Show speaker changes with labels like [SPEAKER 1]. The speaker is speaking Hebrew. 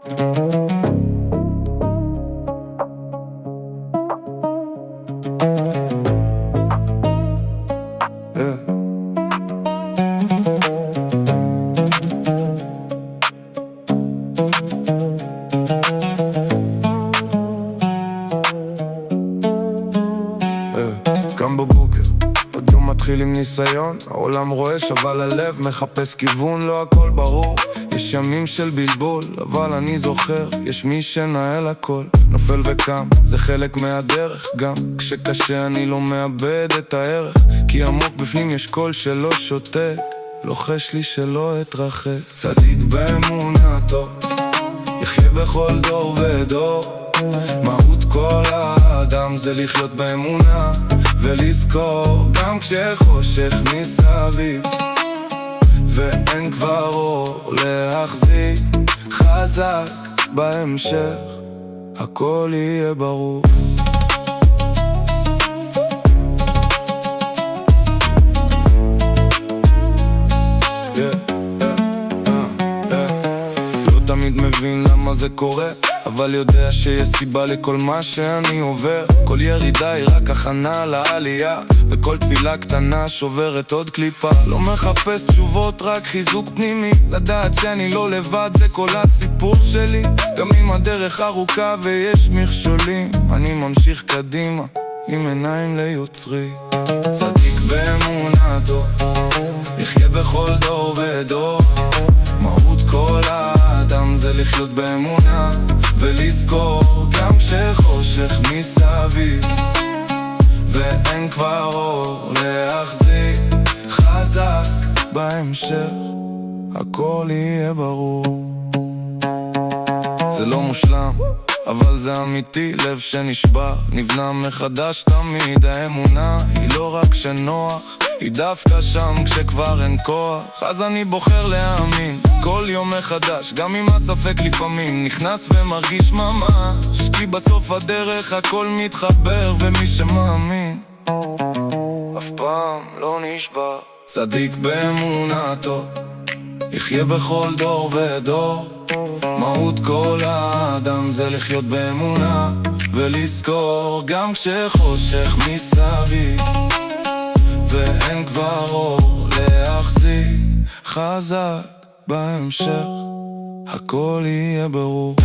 [SPEAKER 1] קם בבוקר, עוד יום מתחיל עם ניסיון. העולם רועש אבל הלב מחפש כיוון. לא הכל ברור, יש ימים של בלבול, אבל אני זוכר, יש מי שנהל הכל. נופל וקם, זה חלק מהדרך. גם כשקשה אני לא מאבד את הערך, כי עמוק בפנים יש קול שלא שותק, לוחש לי שלא אתרחק. צדיק באמונתו, יחיה בכל דור ודור. מהות כל האדם זה לחיות באמונה ולזכור, גם כשחושך מסביב ואין כבר אור להחזיק. חזק בהמשך, הכל יהיה ברור. לא תמיד מבין למה זה קורה, אבל יודע שיש סיבה לכל מה שאני עובר. כל ירידה היא רק הכנה לעלייה, וכל תפילה קטנה שוברת עוד קליפה. לא מחפש תשובות, רק חיזוק פנימי. לדעת שאני לא לבד, זה כל הסיפור שלי. גם אם הדרך ארוכה ויש מכשולים, אני ממשיך קדימה עם עיניים ליוצרי. צדיק באמונתו, יחיה בכל דור ודור. מהות כל האדם זה לחיות באמונה ולזכור, גם כשחושך מסביב ואין כבר אור להחזיק. חזק בהמשך, הכל יהיה ברור. זה לא מושלם, אבל זה אמיתי. לב שנשבר, נבנה מחדש תמיד. האמונה היא לא רק שנוח, היא דווקא שם כשכבר אין כוח. אז אני בוחר להאמין כל יום מחדש, גם אם הספק לפעמים נכנס ומרגיש ממש, כי בסוף הדרך הכל מתחבר, ומי שמאמין אף פעם לא נשבר. צדיק באמונתו, יחיה בכל דור ודור. מהות כל האדם זה לחיות באמונה ולזכור, גם כשחושך מסביב ואין כבר אור להחזיק. חזק בהמשך, הכל יהיה ברור.